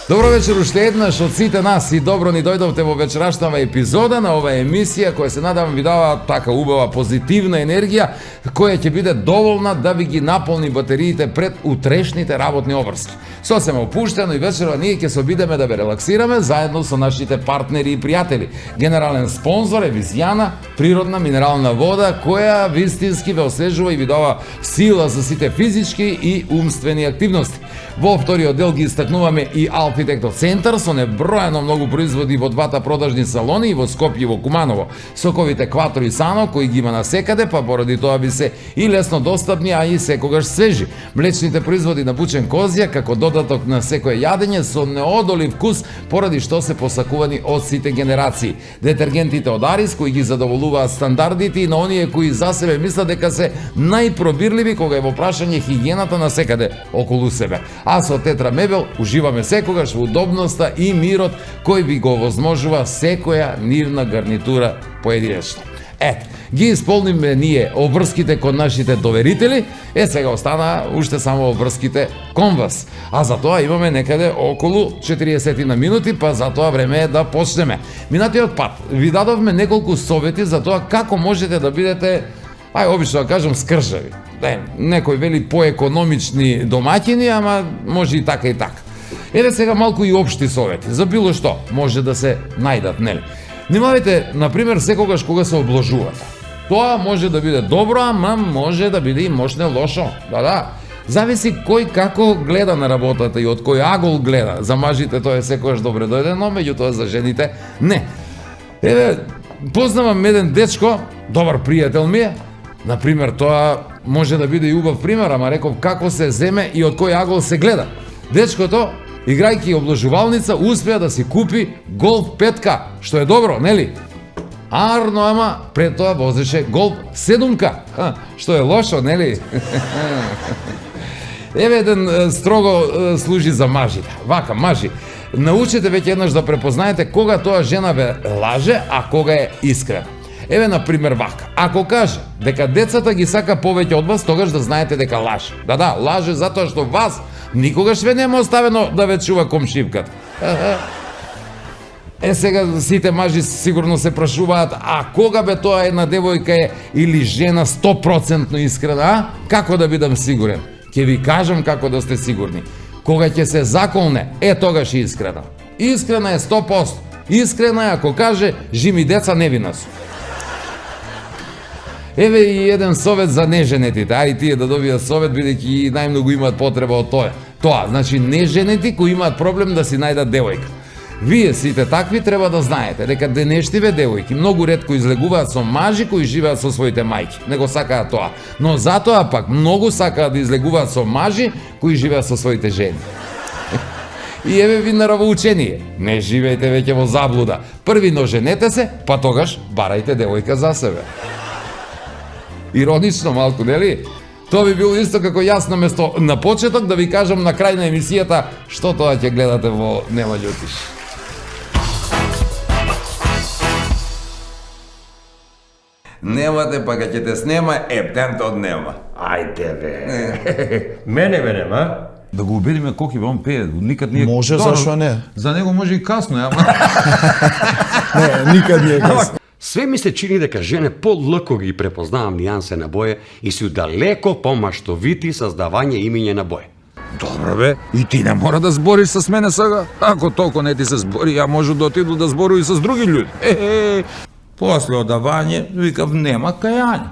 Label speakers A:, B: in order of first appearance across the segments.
A: Добро вечер уште еднаш од сите нас и добро ни дојдовте во вечерашната епизода на оваа емисија која се надевам ви дава така убава позитивна енергија која ќе биде доволна да ви ги наполни батериите пред утрешните работни обврски. Сосема опуштено и вечерва ние ќе се обидеме да ве релаксираме заедно со нашите партнери и пријатели. Генерален спонзор е Визијана, природна минерална вода која вистински ве освежува и ви дава сила за сите физички и умствени активности. Во вториот дел ги истакнуваме и Архитекто Центар со небројано многу производи во двата продажни салони и во Скопје и во Куманово. Соковите Кватро и Сано кои ги има насекаде, па поради тоа би се и лесно достапни, а и секогаш свежи. Млечните производи на бучен козја како додаток на секое јадење со неодолив вкус поради што се посакувани од сите генерации. Детергентите од Арис кои ги задоволуваат стандардите и на оние кои за себе мислат дека се најпробирливи кога е во прашање хигиената на секаде околу себе. А со Тетра Мебел уживаме секогаш во удобноста и мирот кој ви го возможува секоја нивна гарнитура поединечно. Ето, ги исполниме ние обврските кон нашите доверители, сега остана уште само обврските кон вас. А за тоа имаме некаде околу 40 на минути, па за тоа време е да почнеме. Минатиот пат ви дадовме неколку совети за тоа како можете да бидете, обично да кажам, скржави. Некој вели поекономични домаќини, ама може и така и така. Еве сега малку и општи совети, за било што може да се најдат, нели? Внимавајте, например, секогаш кога се обложувате. Тоа може да биде добро, ама може да биде и можне лошо. Да. Зависи кој како гледа на работата и од кој агол гледа. За мажите тоа е секогаш добре дојдено, меѓутоа за жените не. Еве, познавам еден дечко, добар пријател ми е. Например, тоа може да биде и убав пример, ама реков како се земе и од кој агол се гледа. Дечкото, играјќи обложувалница, успеа да си купи Голф 5К, што е добро, нели? Арно, ама пред тоа возеше Голф 7К, што е лошо, нели? Еве еден строго служи за мажите. Вака, мажи, научете веќе еднаш да препознаете кога тоа жена ве лаже, а кога е искрена. Еве, например, вака. Ако каже дека децата ги сака повеќе од вас, тогаш да знаете дека лаже. Да, лаже затоа што вас никогаш ве нема оставено да ве чува комшивката. Сега сите мажи сигурно се прашуваат, а кога бе тоа една девојка е или жена 100% искрена, Како да бидам сигурен? Ќе ви кажам како да сте сигурни. Кога ќе се заколне, тогаш е искрена. Искрена е 100%. Искрена е ако каже, жими деца невина су. Еве и еден совет за неженетите, и тие да добијат совет, бидејќи најмногу имаат потреба од тоа. Значи, неженети кои имаат проблем да си најдат девојка. Вие сите такви треба да знаете дека денештиве девојки многу ретко излегуваат со мажи кои живеат со своите мајки. Не го сакаат тоа. Но затоа пак многу сакаат да излегуваат со мажи кои живеат со своите жени. И еве ви наравоучение. Не живеете веќе во заблуда. Првино женете се, па тогаш барајте девојка за себе. Иронично малку, нели? Тоа би било исто како јас наместо на почеток да ви кажам на крај на емисијата што тоа ќе гледате во Нема љутиш. Немате, па ќе те снема, ептентот нема.
B: Ајде бе. Мене нема.
A: Да го убедиме Коки бе, он пее, никад не е...
C: Може, зашо не?
A: За него може и касно, ама...
C: Не, никад не е касно.
B: Све ми се чини дека жене полако ги препознавам нијансе на боја и су далеко помаштовити создавање имиња на боја.
D: Добро бе, и ти не мора да збориш с мене сега. Ако толку не ти се збори, ја можу да отиду да збору и с други луѓе. После одавање, викав, нема кајање.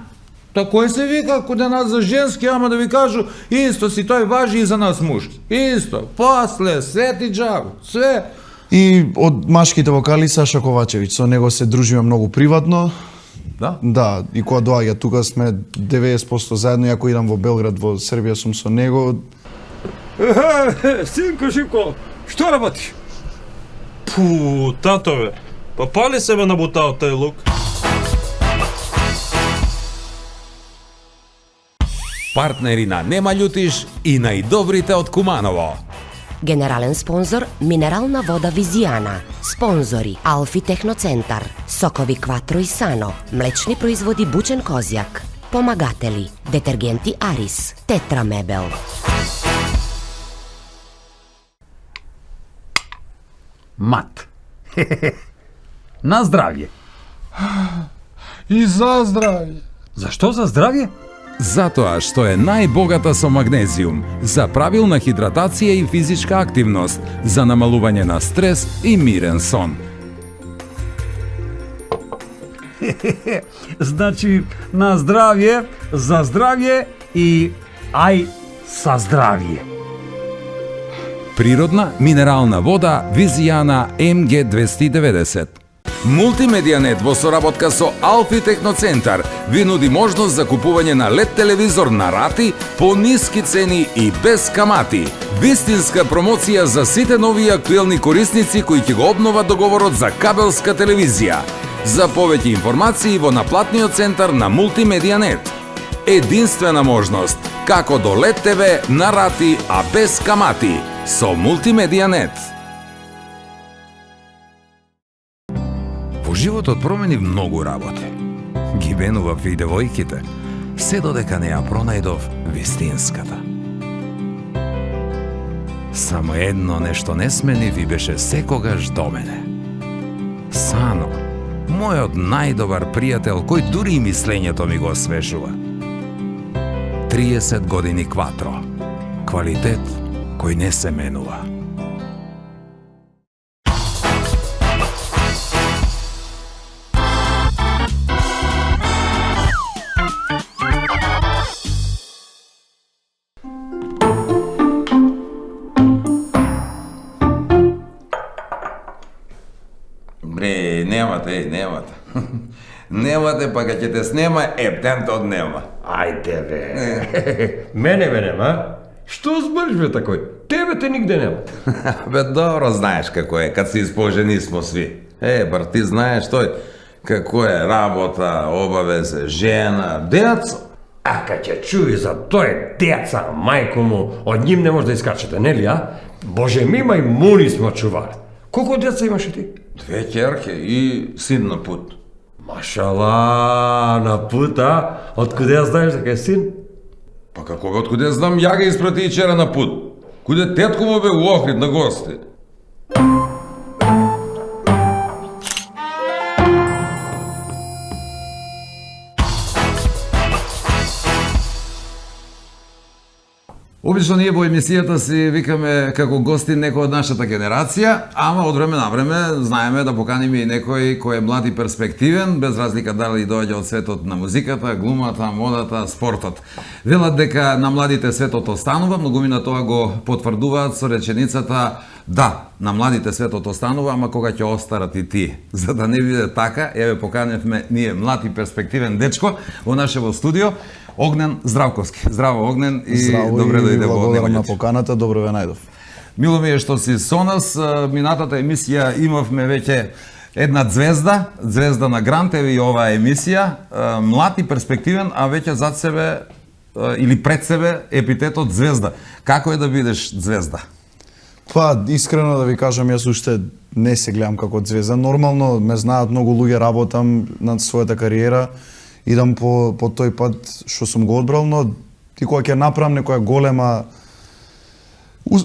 D: Тако се вика каде нас за женски, ама да ви кажу, исто си тој важи и за нас мушки. Исто, после, свети джаву, све.
C: И од машките вокали Саша Ковачевиќ, со него се дружиме многу приватно.
D: Да?
C: Да, и кога доаѓа тука сме 90% заедно, иако идам во Белград, во Србија сум со него.
E: Синко, Живко, што работиш? Пу, татове, па пали себе на бутао тај лук.
A: Партнери на Нема љутиш и најдобрите од Куманово.
F: Генерален спонзор минерална вода Визијана. Спонзори Алфи Техноцентар, Сокови Кватро и Сано, млечни производи Бучен Козјак. Помагатели Детергенти Арис, Тетра Мебел.
B: Мат. На здравје.
C: И за здравје.
B: Зашто за здравје?
A: Затоа што е најбогата со магнезиум, за правилна хидратација и физичка активност, за намалување на стрес и мирен сон.
B: Значи, на здравје, за здравје и ај са здравје.
A: Природна минерална вода Визијана МГ290. Мултимедијанет во соработка со Алфи Техноцентар ви нуди можност за купување на LED телевизор на рати по ниски цени и без камати. Вистинска промоција за сите нови и актуелни корисници кои ќе го обноват договорот за кабелска телевизија. За повеќе информации во наплатниот центар на Мултимедијанет. Единствена можност како до LED TV на рати, а без камати со Мултимедијанет. Во животот промени многу работи. Ги венував и девојките, се додека не ја пронајдов вистинската. Само едно нешто не смени ви беше секогаш до мене. Сано, мојот најдобар пријател, кој дури и мислењето ми го освежува. 30 години Кватро. Квалитет кој не се менува.
D: Бре, немате, немате. Немате, па ќе те снема, ептентот нема.
B: Ајде бе. Мене нема? Што збрж бе такој? Тебе те нигде нема.
D: Бе, добро знаеш како е, кад се испожени смо сви. Бар ти знаеш тој, како е работа, обавезе, жена, децо.
B: А кај ќе чуи за тој деца, мајко му, од ним не може да искачате, нели, а? Боже ми, мај муни смо чувар. Колку деца имаше ти?
D: 2 ќерке и син на пут.
B: Машала, на пут, а? Откуде ја знаеш дека е син?
D: Па како бе, откуде знам, ја ga испрати и вчера на пут. Куде тетко му бе у Охрид на гости.
A: Обично ние во емисијата си викаме како гости некој од нашата генерација, ама од време на време знаеме да поканиме и некој кој е млад и перспективен, без разлика дали доаѓа од светот на музиката, глумата, модата, спортот. Велат дека на младите светот останува, многумина тоа го потврдуваат со реченицата да, на младите светот останува, ама кога ќе остарат и тие. За да не биде така, еве поканевме ние млад и перспективен дечко во нашево студио, Огнен Здравковски. Здраво, Огнен, и
C: Здраво,
A: добре дојде во
C: благодарам на
A: Немањето.
C: поканата, добро ве најдов.
A: Мило ми е што си со нас. Минатата емисија имавме веќе една звезда на Грант, еве и оваа емисија. Млад и перспективен, а веќе зад себе или пред себе епитетот звезда. Како е да бидеш звезда?
C: Па, искрено да ви кажам, јас уште не се гледам како звезда. Нормално ме знаат многу луѓе, работам на својата кариера, идам по тој пат што сум го одбрал, но ти кога ќе направам некоја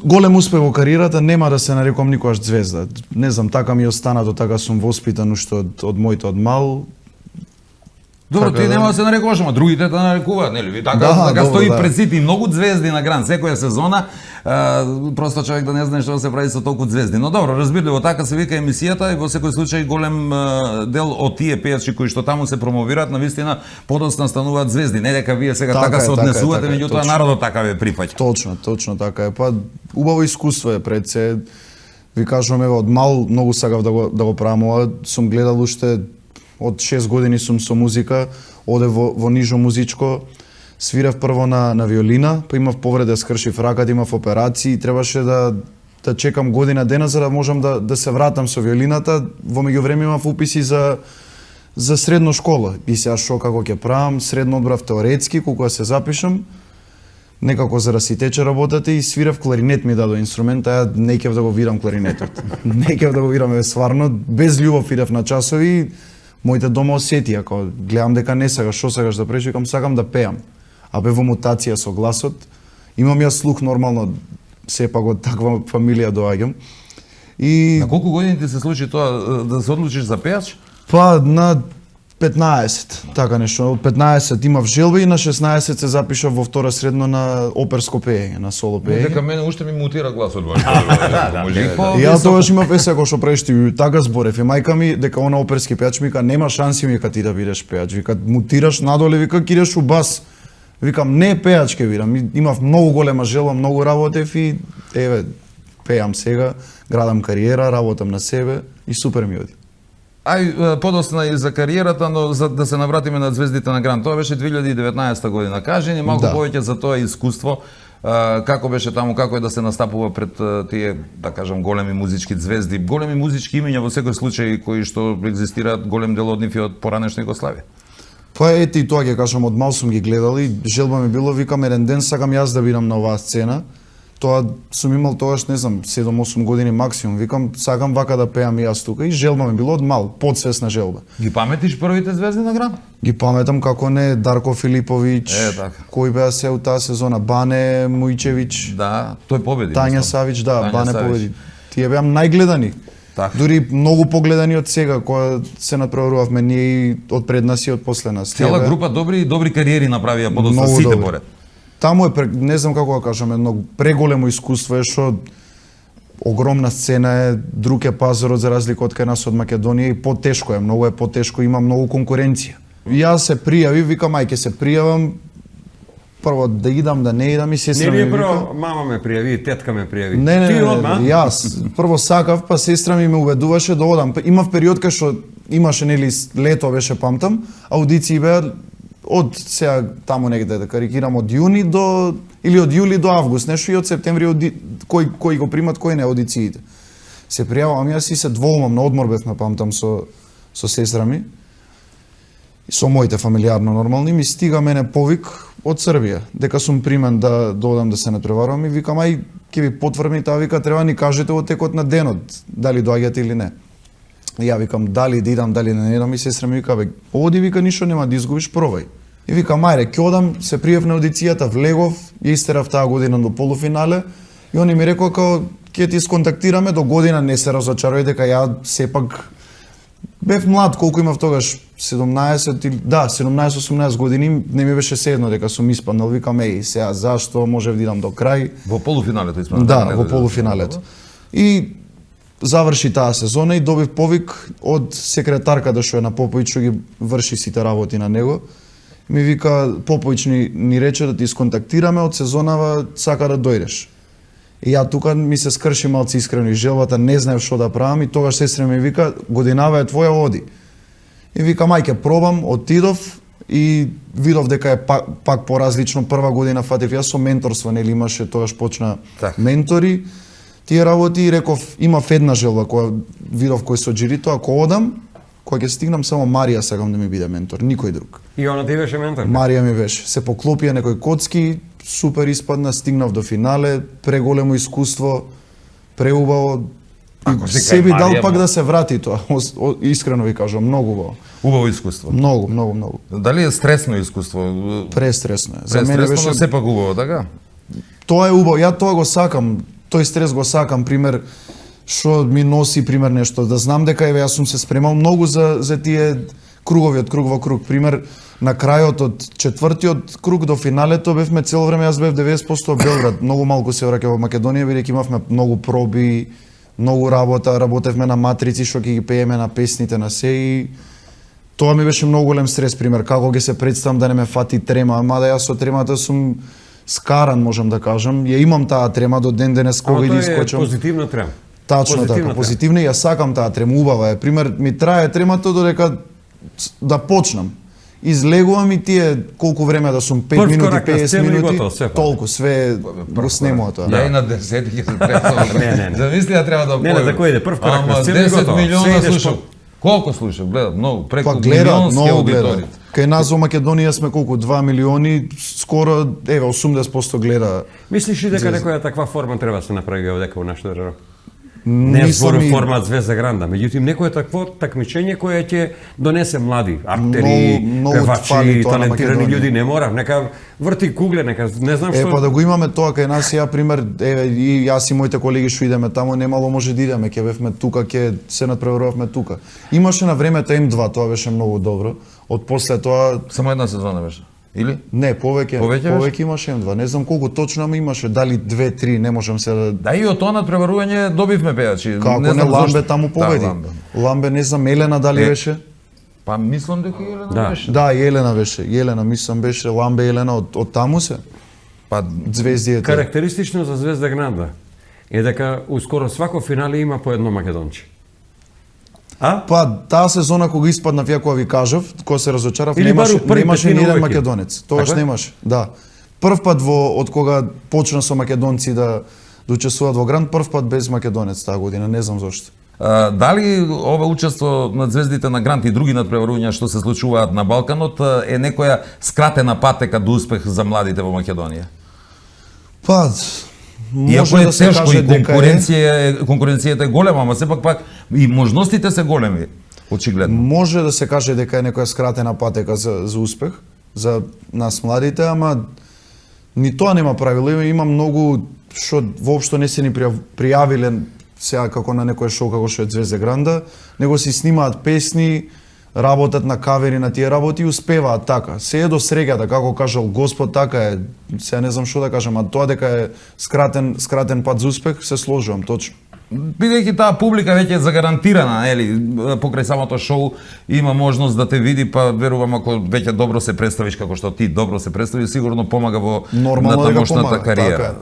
C: голем успех во кариерата, нема да се нарекувам никогаш звезда. Не знам, така ми останато, така сум воспитан уште од моите од мал.
A: Добро,
C: Така
A: ти
C: да.
A: нема да се нарекуваш, ама другите те нарекуваат, нели? Ви така,
C: Да,
A: така
C: добро,
A: стои
C: да.
A: пред сите и многу звезди на Грант, секоја сезона, просто човек да не знае што да се прави со толку звезди. Но добро, разбирливо, така се вика емисијата и во секој случај голем дел од тие пејачи кои што таму се промовираат, навистина подоцна стануваат звезди. Не дека вие сега
C: Така
A: така
C: е,
A: се
C: така е,
A: однесувате,
C: така е,
A: меѓутоа
C: точно.
A: народот така ве прифаќа.
C: Точно така е. Па, убаво искуство е пред се. Ви кажувам, ево, од мал многу сакав да го правам ова. Сум гледал уште од 6 години сум со музика, оде во нижо музичко. Свирев прво на виолина, па имав повреда, скршив раката, имав операции и требаше да чекам година дена за да можам да се вратам со виолината. Во меѓувреме имав уписи за средно школа. И сега шо како ќе правам, средно одбрав теоретски, колку да се запишам. некако за да си тече работата и свирав кларинет ми дадо инструмент, а ја не кев да го вирам кларинетот. Не кев да го вирам, сварно, без љубов идев на часови, моите дома осетија, кога гледам дека не сакаш, што сакаш да правиш, викам сакам да пеам. А бе во мутација со гласот, имам ја слух нормално, сепак од таква фамилија доаѓам. И
D: На колку години ти се случи тоа да се одлучиш за пејач?
C: па на 15, така нешто. Од 15 имав желба и на 16 се запишав во втора средно на оперско пеење, на соло
D: Дека
C: пеење.
D: мене уште ми мутира гласот баш. Може и
C: И ја тогаш имав есеко што правиш ти, така зборев. И мајка ми дека она оперски пејач ми вика нема шанси ми ти да бидеш пејач. Вика мутираш надоле, вика ќе идеш у бас. Викам не пејач ќе видам. Имав многу голема желба, многу работев и еве пеам сега, градам кариера, работам на себе и супер ми оди.
D: Ај, подосна и за кариерата, но за да се навратиме на звездите на Гранд. Тоа беше 2019 година. Кажи ни малку
C: Да.
D: повеќе за тоа искуство. Како беше таму, како е да се настапува пред тие, да кажам, големи музички звезди, големи музички имиња во секој случај кои што екзистираат, голем дел од нив и од поранешна Југославија.
C: Па ете и тоа ќе кажам, од мал сум ги гледал и желба ми било, викам еден ден сакам јас да бидам на оваа сцена. Тоа сум имал тогаш, не знам, 7-8 години максимум. Викам сакам вака да пеам и јас тука и желба ми било од мал, подсвесна желба.
D: Ги паметиш првите звезди на Гранд?
C: Ги паметам како не Дарко Филиповиќ,
D: така.
C: кој беа се у таа сезона, Бане Мујчевиќ,
D: Да, тој победи.
C: Тања
D: мислам.
C: Савиќ, да,
D: Тања
C: Бане
D: Савиќ.
C: победи. Тие беа најгледани.
D: Така.
C: Дури многу погледани од сега, кога се надпреварувавме ние и од пред нас и од после нас. Тие
D: Цела
C: беа
D: група добри кариери направија подоцна
C: многу
D: сите
C: добри.
D: поред.
C: Таму е, не знам како да кажам, едно преголемо искуство е што огромна сцена е, друг е пазарот за разлика од кај нас од Македонија и потешко е, многу е потешко, има многу конкуренција. И јас се пријавив, викам ај ќе се пријавам, прво да идам, да не идам и сестра
B: Не
C: ми
B: ли
C: вика.
B: прво мама ме пријави, тетка ме пријави.
C: Не,
B: Ти
C: не,
B: одма?
C: не, јас прво сакав, па сестра ми ме убедуваше да одам. Имав период кај што имаше нели лето беше памтам, аудиции беа од сега таму негде да карикирам од јуни до или од јули до август, нешто и од септември кој го примат, кој не аудициите. Се пријавам јас и се двоумам на одмор бевме памтам со сестра ми. И со моите фамилиарно нормални ми стига мене повик од Србија, дека сум примен да одам да се надпреварувам и викам ај ќе ви потврдни таа, вика треба ни кажете во текот на денот дали доаѓате или не. И ја викам дали да идам, дали да не идам и сестра ми вика бе оди, вика ништо нема да изгубиш, пробај. И викам ајде ќе одам, се пријав на аудицијата, влегов, ја истерав таа година до полуфинале и они ми рекоа како ќе ти сконтактираме до година, не се разочарој дека ја сепак бев млад, колку имав тогаш 17 или да, 17-18 години, не ми беше седно дека сум испаднал, викам еј, сега зашто можев да идам до крај.
D: Во полуфиналето испадна.
C: Да, во полуфиналето. И заврши таа сезона и добив повик од секретарката што е на Поповиќ, што ги врши сите работи на него. Ми вика Поповиќ ни рече да ти сконтактираме од сезонава, сака да дојдеш. И ја тука ми се скрши малци искрено и желбата, не знаев што да правам и тогаш сестра ми вика годинава е твоја, оди. И викам ај ќе пробам, отидов и видов дека е пак поразлично. Прва година фатив јас со менторство, нели имаше тогаш почна
D: Така.
C: ментори, тие работи и реков имав една желба која видов кој со джирито, ако одам, кога ќе стигнам само Марија сакам да ми биде ментор, никој друг.
B: И она ти беше ментор?
C: Марија ми беше. Се поклопија некој коцки, супер испадна, стигнав до финале, преголемо искуство, преубаво.
D: Ако се
C: Се би
D: кај
C: дал
D: Марија,
C: пак да се врати тоа. Искрено ви кажам, многу убаво.
D: Убаво искуство.
C: Многу, многу, многу.
D: Дали е стресно искуство?
C: Престресно е. За мене
D: Престресно,
C: беше
D: но сепак убаво, така?
C: тоа е убаво. Ја тоа го сакам. Тој стрес го сакам, пример што ми носи пример нешто, да знам дека еве јас сум се спремал многу за тие кругови од круг во круг. Пример на крајот од четвртиот круг до финалето бевме цело време, јас бев 90% во Белград. Многу малку се враќав во Македонија, бидејќи имавме многу проби, многу работа, работевме на матрици што ќе ги пееме на песните на се и тоа ми беше многу голем стрес, пример, како ќе се представам да не ме фати трема, мада јас со тремата сум скаран, можам да кажам. Ја имам таа трема до ден денес кога и да
B: Ама тоа е
C: искочам.
B: позитивна трема.
C: Тачно
B: позитивна
C: така,
B: трема.
C: позитивна и ја сакам таа трема, убава е. Пример, ми трае тремата додека да почнам. Излегувам и тие колку време да сум 5
B: Прв
C: минути,
B: корак на
C: 50
B: сцена и
C: минути,
B: готово, сепак.
C: толку, све го снемува тоа.
D: Ја и на 10 ќе се представам.
B: Не.
D: Замисли да треба да
B: Не, за кој иде? Прв корак на
D: Ама
B: сцена и
D: 10
B: готово. Се
D: милиона
B: идеш
D: слушам. Колку слушам? Гледам многу, преку
C: Па гледаат,
D: милионски
C: многу
D: аудиторија.
C: гледаат. Кај нас во Македонија сме колку 2 милиони, скоро 80% гледа.
B: Мислиш ли дека
C: Звезда.
B: некоја таква форма треба да се направи овдека во нашата држава? Не
C: Мислам
B: збору
C: и-
B: формат Звезда Гранда, меѓутоа некое такво такмичење кое ќе донесе млади актери,
C: Многу фали
B: певачи,
C: тоа на
B: талентирани
C: Македонија.
B: људи, не мора, нека врти кугле, нека не знам што.
C: Па да го имаме тоа кај нас, ја пример, и јас и моите колеги што идеме таму, немало може да идеме, ќе бевме тука, ќе се надпреварувавме тука. Имаше на времето М2, тоа беше многу добро. Од после тоа
A: Само една сезона беше. Или?
C: не, повеќе,
A: Повеќе беше?
C: имаше М2. Не знам колку точно, ама имаше, дали 2-3, не можам се да
A: Да, и од тоа надпреварување добивме пејачи.
C: како не,
A: знам
C: Ламбе
A: зошто.
C: таму победи.
A: Да, Ламбе.
C: Ламбе, не знам, Елена дали
A: Е,
C: беше?
A: Па мислам дека Елена
B: Да.
A: беше.
C: Да, и Елена беше. Елена, мислам беше Ламбе Елена од таму се.
A: Па
C: Звездијата.
B: Карактеристично за Звезда Гранда е дека ускоро свако финале има по едно македонче. А?
C: Па, таа сезона кога испаднав ја кога ви кажав, кога се разочарав,
B: Или бару првите
C: немаше ни еден
B: финалови.
C: македонец. Тогаш
B: Така е?
C: немаше. Да. Прв пат од кога почна со македонци да учествуваат во гранд, прв пат без македонец таа година, не знам зошто.
A: Дали ова учество на звездите на Грант и други надпреварувања што се случуваат на Балканот е некоја скратена патека до успех за младите во Македонија?
C: Па,
A: Иако
C: може
A: е
C: да се
A: тешко
C: каже
A: и
C: дека
A: конкуренцијата е голема, ама сепак пак и можностите се големи, очигледно.
C: може да се каже дека е некоја скратена патека за успех за нас младите, ама ни тоа нема правило. Има многу што воопшто не се ни пријавиле сега како на некој шоу како што е Звезда Гранда, него си снимаат песни, работат на кавери на тие работи и успеваат така. Се е до среќата, како кажал Господ, така е. Сега не знам што да кажам, а тоа дека е скратен пат за успех, се сложувам точно.
A: Бидејќи таа публика веќе е загарантирана, нели, покрај самото шоу има можност да те види, па верувам ако веќе добро се представиш како што ти добро се представиш, сигурно помага во
C: Нормално дека
A: натамошната
C: помага,
A: кариера.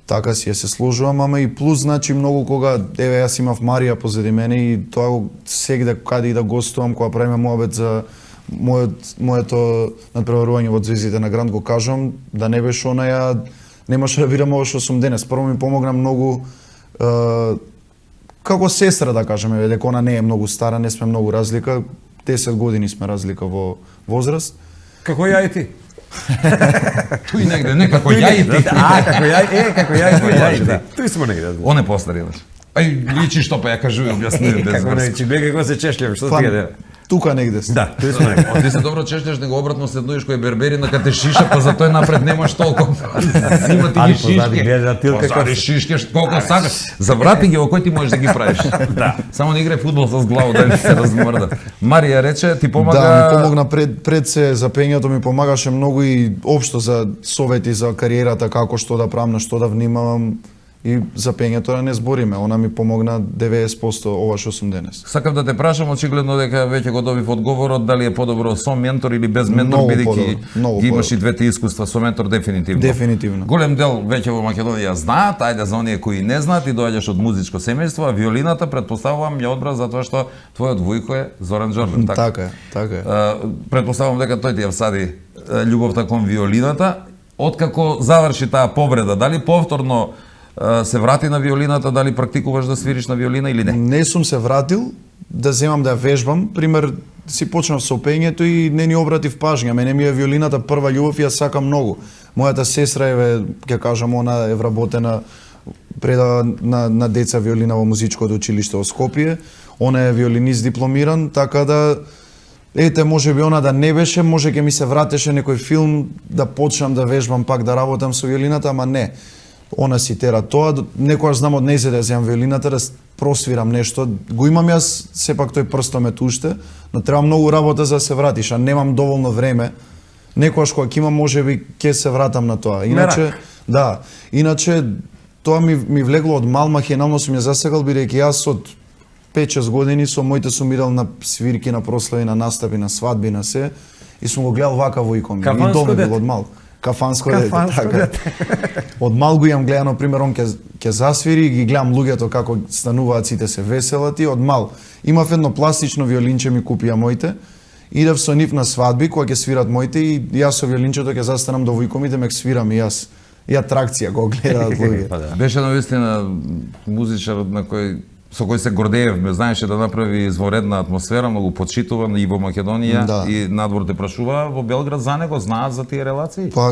C: Така си ја се сложувам, ама и плюс значи многу кога еве јас имав Марија позади мене и тоа сегде каде и да гостувам кога правиме муабет за моето надпреварување во Звездите на Гранд, го кажам да не беше онаја, немаше да видам ова што сум денес. Прво ми помогна многу како сестра да кажеме, дека она не е многу стара, не сме многу разлика, 10 години сме разлика во возраст.
B: Како ја и ти?
A: Туј негде, некако ја и ти.
B: како ја, како ја и ти. Туј смо негде.
A: Он е постари, значи. Ај, личи што па ја кажувам, објаснувам без
B: Како не,
A: врска.
B: че бе како се чешљам, што ти е?
C: Тука негде сте.
B: Да, туј смо негде.
A: Ти се добро чешljаш, него обратно се доиш кој берберина каде те шиша, па за тој напред немаш толку. Има ти
B: Али
A: ги
B: позади
A: шишке.
B: гледа тилка
A: Позади
B: како-
A: шишке колку сакаш. Заврати ги во кој ти можеш да ги правиш. Да. Само не играј фудбал со глава да се размрда. Марија рече ти помага.
C: Да, ми помогна пред се за пењето, ми помагаше многу и општо за совети за кариерата, како што да правам, на што да внимавам и за пењето да не збориме. Она ми помогна 90% ова што сум денес.
A: Сакав да те прашам, очигледно дека веќе го добив одговорот, дали е подобро со ментор или без ментор,
C: Многу
A: бидејќи
C: подобро, многу
A: ги имаш
C: подобро.
A: и двете искуства со ментор дефинитивно.
C: Дефинитивно.
A: Голем дел веќе во Македонија знаат, ајде за оние кои не знаат, и доаѓаш од музичко семејство, а виолината предпоставувам ја одбрав затоа што твојот војко е Зоран Џордан, така?
C: Така е, така е.
A: Предпоставувам дека тој ти ја всади љубовта кон виолината. Откако заврши таа повреда, дали повторно се врати на виолината, дали практикуваш да свириш на виолина или не?
C: Не сум се вратил да земам да ја вежбам. Пример, си почнав со пењето и не ни обратив пажња. Мене ми е виолината прва љубов и ја сакам многу. Мојата сестра е, ќе кажам, она е вработена предава на деца виолина во музичкото училиште во Скопје. Она е виолинист дипломиран, така да ете, може би она да не беше, може ќе ми се вратеше некој филм да почнам да вежбам пак да работам со виолината, ама не. Она си тера тоа, некојаш знам од нејзе да земам виолината, да просвирам нешто. Го имам јас, сепак тој прстом е туште, но треба многу работа за да се вратиш, а немам доволно време. Некојаш кога ќе имам, можеби ќе се вратам на тоа. Иначе, да, иначе тоа ми влегло од мал, махинално сум ја засекал, бидејќи јас од 5-6 години со моите сум идел на свирки, на прослави, на настапи, на свадби, на се, и сум го гледал вака во икоми.
B: Кафанско
C: И доме
B: дете.
C: бил од мал. Кафанско дете, така. Од мал го имам гледано, пример, он ќе засвири, ги гледам луѓето како стануваат, сите се веселати, од мал. Имав едно пластично виолинче, ми купија моите, идев со нив на свадби, кога ќе свират моите, и јас со виолинчето ќе застанам до вујкомите, мек свирам и јас. И атракција го гледаат луѓе.
B: Па да.
A: Беше навистина музичар на кој
D: со кој се гордеевме, знаеше да направи изворедна атмосфера, многу почитуван и во Македонија
C: Да.
D: и надвор те прашува во Белград за него, знаат за тие релации?
C: Па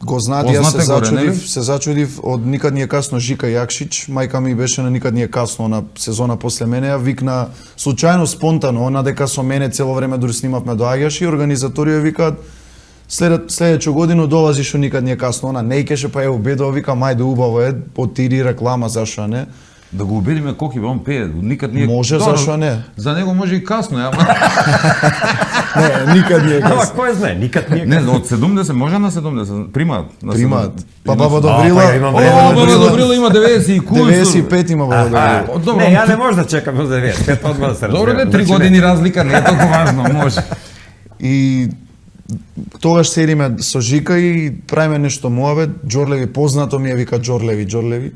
C: го знаат, јас
D: Познате горе, нели?
C: се зачудив од Никад ни е касно Жика Јакшич, мајка ми беше на Никад ни е касно на сезона после мене, ја викна случајно спонтано, она дека со мене цело време дури снимавме доаѓаш и организатори ја викаат следеќу годину долазиш у Никад ни е касно, она не икеше, па ја убедува, вика мајде убаво е, отиди реклама, зашо не?
D: Да го убедиме колку бе он пее, никад не е...
C: Може,
D: Добро,
C: зашо не?
D: За него може и касно, ја.
C: Не, Никад ни е
B: Ама
C: касно.
B: кој знае, никад не е
D: Не, од 70 може на 70, примаат. На
C: Примаат.
D: 70.
C: Па Баба
B: па
C: Добрила,
B: ја имам
D: О,
B: време.
D: Баба Добрила има 90 и кусур.
C: 95 има Баба Добрила.
D: Добро,
B: Не, ја не може да чекам до 90, одма да се
D: Добро, не,
B: разберем.
D: 3
B: Значи,
D: години разлика, не е толку важно, може.
C: И тогаш седиме со Жика и правиме нешто муавет, Џорлеви, познато ми е, вика Џорлеви.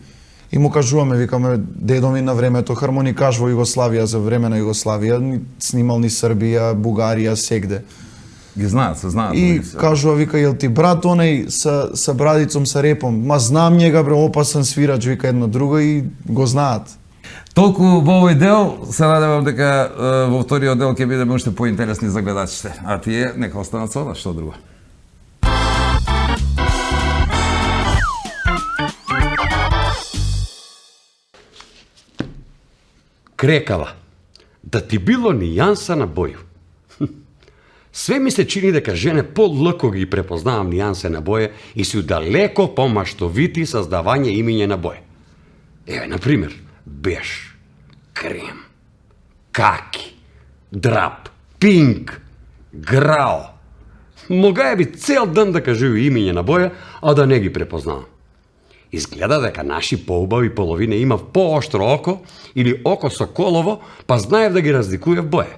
C: И му кажуваме, викаме, дедо ми на времето хармоникаш во Југославија, за време на Југославија, снимал ни Србија, Бугарија, сегде.
D: Ги знаат, се знаат.
C: И
D: овие се.
C: кажува, вика, јел ти брат онај са брадицом, са репом? Ма знам njega, бре, опасен свирач, вика едно друго и го знаат.
D: Толку во овој дел, се надевам дека во вториот дел ќе бидеме уште поинтересни за гледачите. А тие нека останат со нас, што друго.
G: Крекава. Да ти било нијанса на боју. Све ми се чини дека жене полако ги препознавам нијансе на боја и су далеко помаштовити создавање имиња на боја. Еве, например, беж, крем, каки, драп, пинк, грао. Мога би цел ден да кажу имиња на боја, а да не ги препознавам. Изгледа дека наши поубави половина имав пооштро око или око со колово, па знаев да ги разликуе в боја.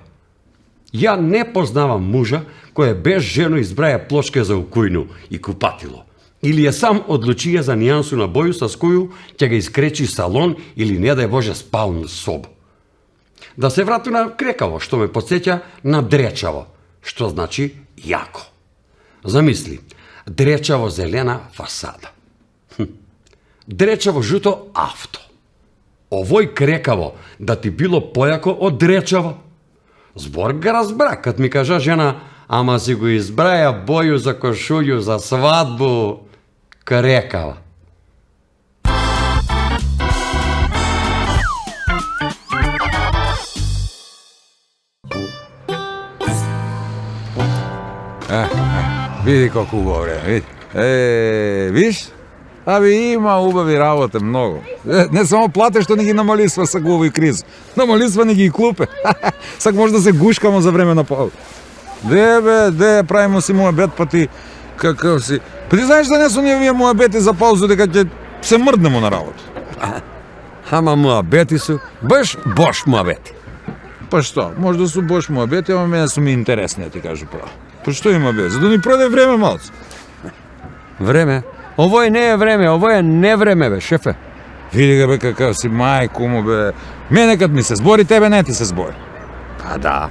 G: Ја не познавам мужа кој без жено избраја плочка за укујну и купатило. Или е сам одлучија за нијансу на боју со коју ќе ga искречи салон или не дај Боже спална соба. Да се врату на крекаво, што ме подсеќа на дречаво, што значи јако. Замисли, дречаво зелена фасада. Дречаво жуто авто. Овој крекаво да ти било појако од дречаво. Збор га разбра, кад ми кажа жена, ама си го избраја боју за кошулју за свадбу, крекава.
D: Види колку убаво време, види. Виж? Има убави работе многу. Не само плате што не ги намалисва са го овој криз. Намалисва не ги и клупе. Сак може да се гушкамо за време на пол. Де правимо си муабет, па ти каков си. Па ти знаеш да не су ни овие муабети за паузу дека ќе се мрднемо на работа.
G: Ама муабети су, баш бош муабети.
D: Па што, може да су бош муабети, ама мене су ми интересни, да ти кажу право. Па што има бе? За да ни проде време малце.
G: Време? Овој не е време, овој е невреме, бе, шефе.
D: Види ga бе какав си, мајку му бе. Мене кад ми се збори, тебе не ти се збори.
G: Па да,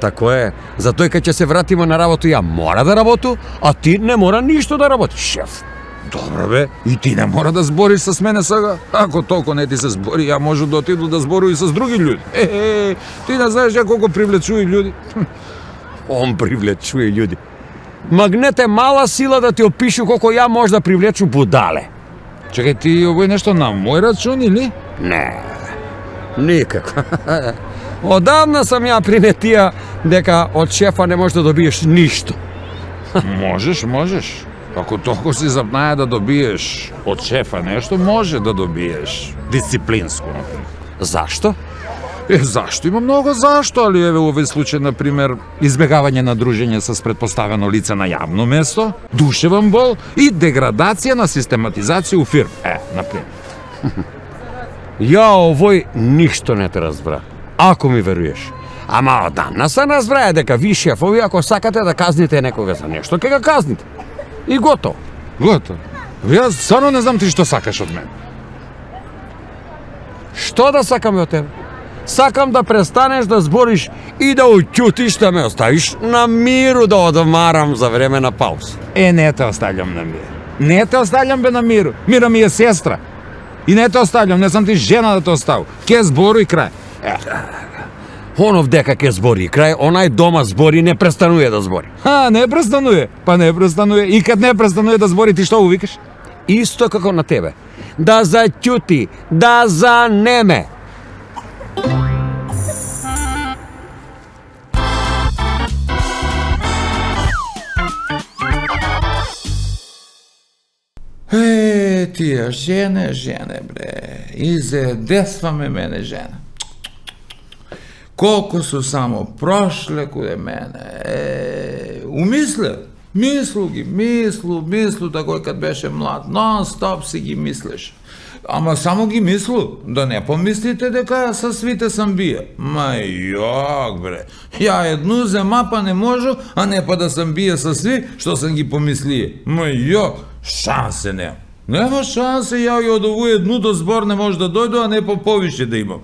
G: тако е. Затоа кога ќе се вратиме на работу, ја мора да работу, а ти не мора ништо да работиш, шеф.
D: Добро бе, и ти не мора да збориш с мене сега. Ако толку не ти се збори, ја можу да отиду да збору и с други луѓе. Ти не знаеш ја колку привлечуи луѓе.
G: Он привлечуе луѓе. Магнет е мала сила да ти опишу колко ја може да привлечу будале.
D: Чекај, ти овој нешто на мој рачун или?
G: Не, никако. Одавна сам ја приметија дека од шефа не можеш да добиеш ништо.
D: Можеш. Ако толку си запнаја да добиеш од шефа нешто, може да добиеш дисциплинско, например.
G: Зашто?
D: Зашто? Има многу зашто, али еве овој случај, например, избегавање на дружење с предпоставено лице на јавно место, душевен бол и деградација на систематизација у фирм. Например.
G: Ја овој ништо не те разбра. Ако ми веруеш. Ама одамна се разбрае дека ви шефови, ако сакате да казните некога за нешто, ќе го казните. И готово.
D: Јас стварно не знам ти што сакаш од мене.
G: Што да сакаме од тебе? Сакам да престанеш да збориш и да уќутиш, да ме оставиш на миру да одмарам за време на пауза.
D: Не те оставljam на мир. Не те оставljam бе на миру. Мира ми е сестра. И не те оставljam, не сам ти жена да те оставу. Ке зборуј крај.
G: Онов дека ке збори крај, онај дома збори не престанува да збори.
D: Не престануе. Па не престануе. И кад не престануе да збори, ти што го викаш?
G: Исто како на тебе. Да заќути, да занеме.
A: Тие жене, бре. Изе, десва мене жена. Колко су само прошле куде мене. Мислу ги, такој кад беше млад. Нон-стоп си ги мислиш. Ама само ги мислу, да не помислите дека со свите сам бие. Ма јок, бре. Ја едну зема па не можу, а не па да сам бие со сви, што сам ги помислие. Ма јок, шансе нема. Нема шансе, ја и од овој еднуто збор не може да дојду, а не по повише да имам.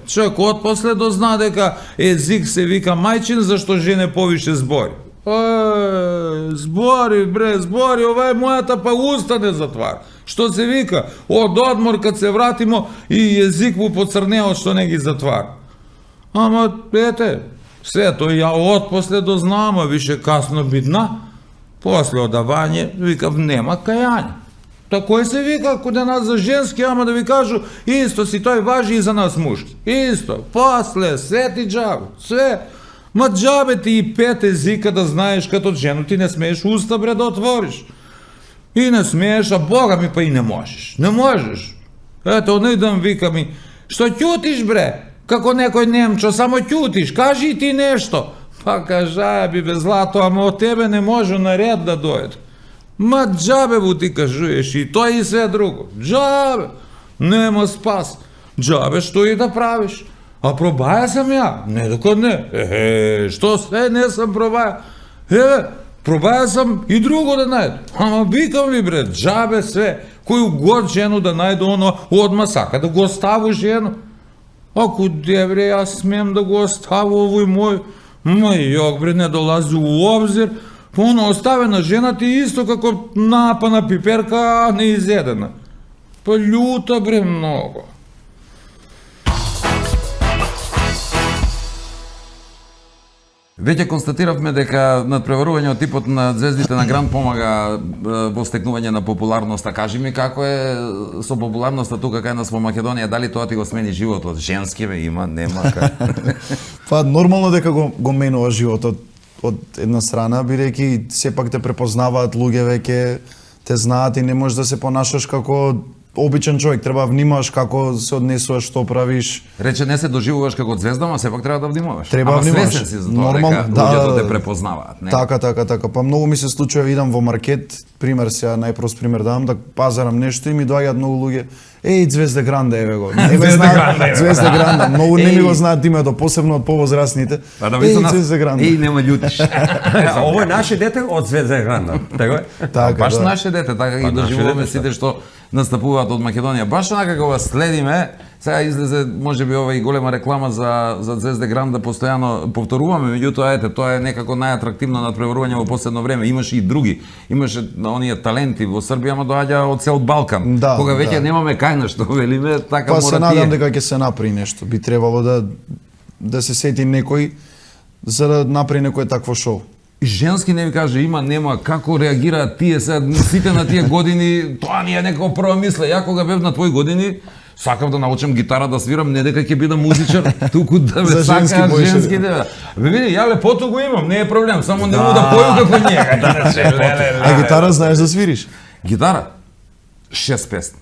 A: Човек отпосле дозна дека език се вика мајчин, зашто жене повише збори. Збори, ова е мојата па уста не затвара. Што се вика, од одмор кад се вратимо и език му поцрнео што не ги затвара. Ама, ете, сето ја отпосле дознам, а више касно бидна. После одавање, викав, нема кајање. Такој се вика куде нас за женски, ама да ви кажу, исто си тој важи и за нас мушки. Исто, после, све ти джабе, све. Ма джабе ти и 5 езика да знаеш, като жено ти не смееш уста, бре, да отвориш. И не смееш, а Бога ми па и не можеш. Не можеш. Ето, онајдам вика ми, што ќутиш, бре? Како некој немчо, само ќутиш, кажи ти нешто. Па кажаја би бе злато, ама од тебе не може наред да дојде. Ма джабе му ти кажуеш и тој и све друго. Джабе. Нема спас. Джабе што и да правиш. А пробаја сам ја? Не докад не. Што све не сам пробаја? Пробаја сам и друго да најду. Ама викам ви, бре, джабе све. Кој год жено да најду, оно одма сака да го оставу жено. Ако бре, јас смем да го оставу овој мој. Ма јок, бре, не долази у обзир. Оно оставена жена ти исто како напана пиперка, а не изедена. Па љута, бре, много. Веќе констатиравме дека надпреварување од типот на звездите на Гранд помага во стекнување на популарност. А кажи ми како е со популарноста тука кај нас во Македонија, дали тоа ти го смени животот? Женски бе има, нема кај.
C: Па нормално дека го менува животот од една страна, бидејќи сепак те препознаваат луѓе веќе, те знаат и не можеш да се понашаш како обичен човек, треба внимаваш како се однесуваш, што правиш.
A: Рече не се доживуваш како звезда, ама сепак треба да внимаваш.
C: Треба да внимаваш.
A: Свесен си за тоа дека луѓето те препознаваат, не?
C: Така. Па многу ми се случува, идам во маркет, пример сега, најпрост пример давам, да пазарам нешто и ми доаѓаат многу луѓе. Звезда Гранде, еве го. Звезда Гранде. Многу не ми го знаат името, посебно од повозрасните. Звезда Гранде.
A: Нема љутиш.
B: Ово е наше дете од Звезда Гранде. Така
A: баш наше дете, така ги доживуваме сите што настапуваат од Македонија. Баш онака кога следиме, сега излезе можеби ова и голема реклама за Звезда Гранда, постојано повторуваме, меѓутоа ете, тоа е некако најатрактивно надпреварување во последно време. Имаше и други, имаше оние таленти во Србија, ама доаѓа од цел Балкан. Кога веќе немаме кај на што велиме, така мора
C: тие. Па се надам дека ќе се направи нешто. Би требало да се сети некој за да направи некој такво шоу.
A: И женски не ви каже има, нема, како реагираат тие сега, сите на тие години, тоа ни е некако прва мисла. Ја кога бев на твои години, сакав да научам гитара да свирам, не дека ќе бидам музичар, туку да ме сакаат женски да. Бе види, ја лепото го имам, не е проблем, само не му да поју како njega.
C: А гитара знаеш да свириш?
A: Гитара? 6 песни.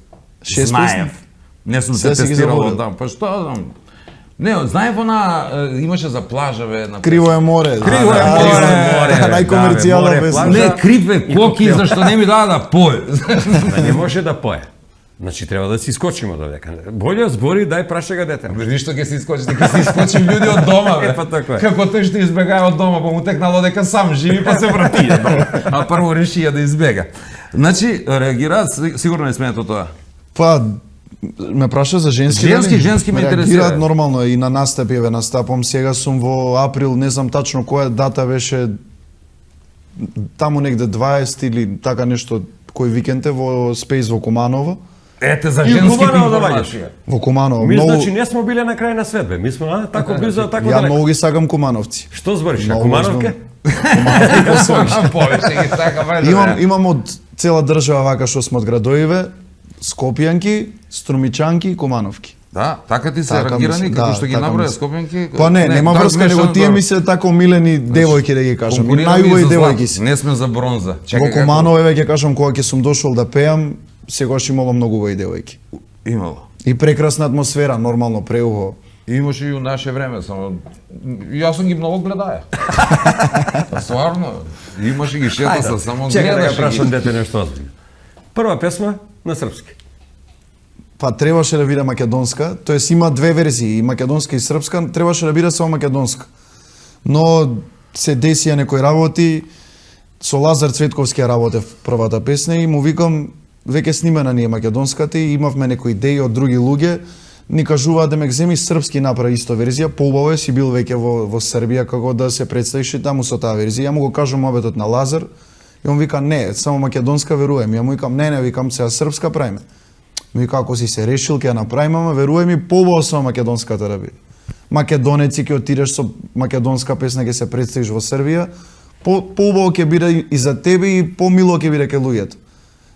C: 6
A: Знаев. Не сум се тестирал да, па што знам. Не, знаев имаше за плажаве на
C: Криво е море.
A: Криво е море.
C: Најкомерцијална песна.
A: Не, криве коки зашто не ми дава да поје.
B: Не може да пое. Значи треба да си искочиме додека. Боле збори, дај прашај га дете.
A: Ништо ќе се искочите, ќе се искочим луѓе од дома, бе.
B: Па така е.
A: Како тој што избегае од дома, па му текнало дека сам живи, па се врати дома. А прво решија да избега. Значи, реагираат, сигурно не смеето тоа.
C: Па, ме праша за женски.
A: Женски ме интересира.
C: Реагираат нормално и на настапи, еве настапам сега сум во април, не знам тачно која дата беше, таму негде 20 или така нешто, кој викенд е во Space во Куманово.
A: Ете за
B: И
A: женските
B: Куманово да
A: информации.
B: ваѓаш.
C: Во Куманово
B: Ми
C: многу
B: значи не сме биле на крај на свет, бе. Ми сме тако близо, тако
C: ја
B: далеко.
C: многу ги сакам Кумановци.
B: Што збориш, на
C: Многу
B: Кумановке?
A: Повеќе ги сака бајде.
C: Имам од цела држава вака што сме од градоиве, Скопјанки, Струмичанки и Кумановки.
A: Да, така ти се
C: Така
A: рангирани,
C: мислам,
A: како
C: да,
A: што ги
C: така
A: наброја
C: мислам.
A: Скопјанки.
C: Па не, нема
A: да,
C: врска, него
A: смешно,
C: тие
A: да.
C: ми се тако милени девојки да ги кажам. И
A: Конкурираме
C: најубави
A: за
C: девојки
A: злато.
C: си.
A: Не сме за бронза.
C: Во Куманово еве ќе кажам кога ќе сум дошол да пеам, секогаш имало многу убави девојки.
A: Имало.
C: И прекрасна атмосфера, нормално преубаво.
A: Имаше и у наше време, само јас сум ги многу гледаја. Стварно, имаше ги шета се, само
B: Чекај да ја
A: гледаше
B: прашам
A: ги.
B: дете нешто озбилно. Прва песма на српски.
C: Па требаше да биде македонска, тоест има две верзии, и македонска и српска, требаше да биде само македонска. Но се десија некои работи, со Лазар Цветковски ја работев првата песна и му викам, веќе снимена ни е македонската и имавме некои идеи од други луѓе, ни кажуваат да ме земи српски направи исто верзија, поубаво е си бил веќе во Србија како да се представиш и таму со таа верзија. Ја му го кажам обетот на Лазар и он вика не, само македонска верувам. Ја му викам не, викам сега српска правиме. Ми вика ако си се решил ќе ја направиме, ама верувај ми поубаво само македонската да биде. Македонеци ќе отидеш со македонска песна ќе се представиш во Србија, поубаво ќе биде и за тебе и помило ќе биде кај луѓето.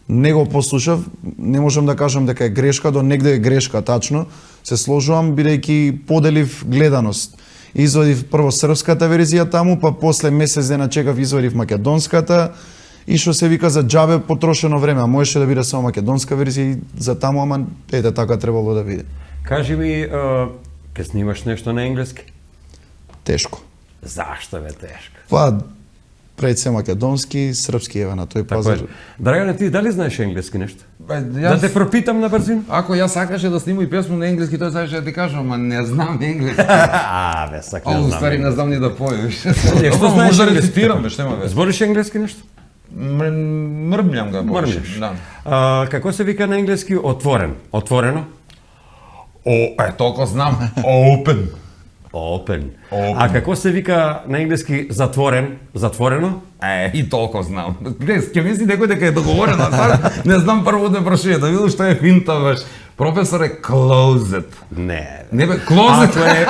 C: Не го послушав, не можам да кажам дека е грешка, до негде е грешка, тачно. Се сложувам бидејќи поделив гледаност. Извадив прво српската верзија таму, па после месец дена чекав извадив македонската и што се вика за џабе потрошено време, а можеше да биде само македонска верзија и за таму, ама ете така требало да биде.
B: Кажи ми, ке снимаш нешто на енглески?
C: Тешко.
B: Зашто бе тешко?
C: Па пред се македонски, српски еве на тој
B: Така
C: пазар.
B: е. Драгане, ти дали знаеш енглески нешто?
A: Ба,
B: Да те пропитам на брзина?
A: Ако јас сакаше да снимам и песма на енглески, тој сакаше да ти кажам, ама не знам енглески.
B: Бе, сак
A: А, устари не знам ни да појеш.
B: Што знаеш
A: Може да
B: енглески?
A: рецитирам, бе, што има веќе.
B: Збориш енглески нешто?
A: Мрмљам го повеќе.
B: Мрмљаш.
A: Да.
B: Како се вика на енглески отворен? Отворено?
A: Толку знам. Open.
B: Open. А како се вика на енглески затворен? Затворено?
A: И толку знам. Ќе мисли некој дека е договорено, а не знам прво да прашува, да видам што е финта баш. Професор е closet.
B: Не.
A: Не бе, closet е.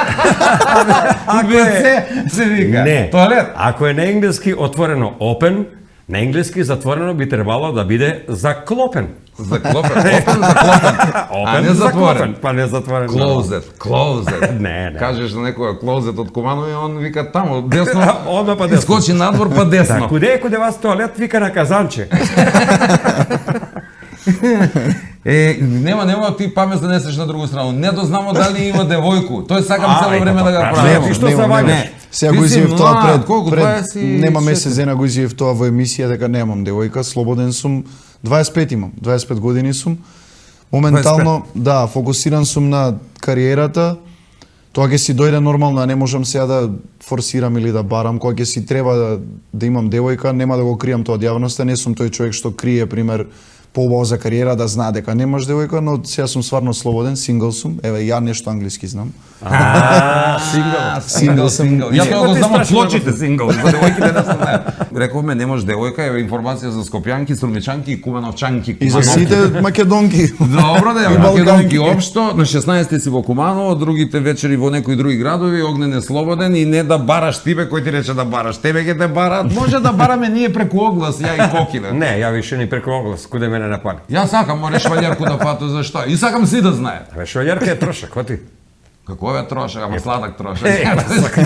A: WC се вика.
B: Не.
A: Тоалет.
B: Ако е на енглески отворено open, на енглески затворено би требало да биде заклопен.
A: Заклопен. Open заклопен. А не затворен.
B: Па не затворен.
A: Closet.
B: Не.
A: Кажеш на некој closet од Куманово и он вика таму, десно.
B: Одма па десно.
A: Искочи надвор па десно.
B: Да, куде вас тоалет вика на казанче.
A: Нема ти памет да несеш на друга страна. Не дознамо дали има девојку. Тој сакам цело
B: ето,
A: време да
B: па,
A: го
B: прашај,
A: правам.
B: ти што се ваѓаш?
C: Сега
A: Ти
C: го
A: си
C: изјавив тоа
A: млад, колку?
C: пред
A: 26?
C: нема месец дена го изјавив тоа во емисија дека немам девојка, слободен сум, 25 имам, 25 години сум. Моментално, да, фокусиран сум на кариерата. Тоа ќе си дојде нормално, а не можам сега да форсирам или да барам. Кога ќе си треба да имам девојка, нема да го кријам тоа од јавноста. Не сум тој човек што крие, пример, поубаво за кариера да знае дека немаш девојка, но сега сум стварно слободен, сингл сум. Еве, ја нешто англиски знам.
A: Сингл сум. Ја тоа го
B: ти
A: знам од
B: спрашувам,
A: плочите сингл, за девојките не знам. Рековме немаш девојка, еве информација за скопјанки, струмичанки и кумановчанки.
C: И за сите македонки.
A: Добро да
C: И
A: ја
C: балканки.
A: македонки општо, на 16 си во Куманово, другите вечери во некои други градови, Огнен е слободен и не да бараш тибе кој ти рече да бараш. Тебе ќе те бараат. Може да бараме ние преку оглас, ја и Кокиле.
B: Не, ја више ни преку оглас, куде мене напали.
A: Јас сакам море швалјерку да фато за што. И сакам си да знаат.
B: Абе, швалјерка е трошак, кој ти?
A: Како е трошак, ама сладак трошак.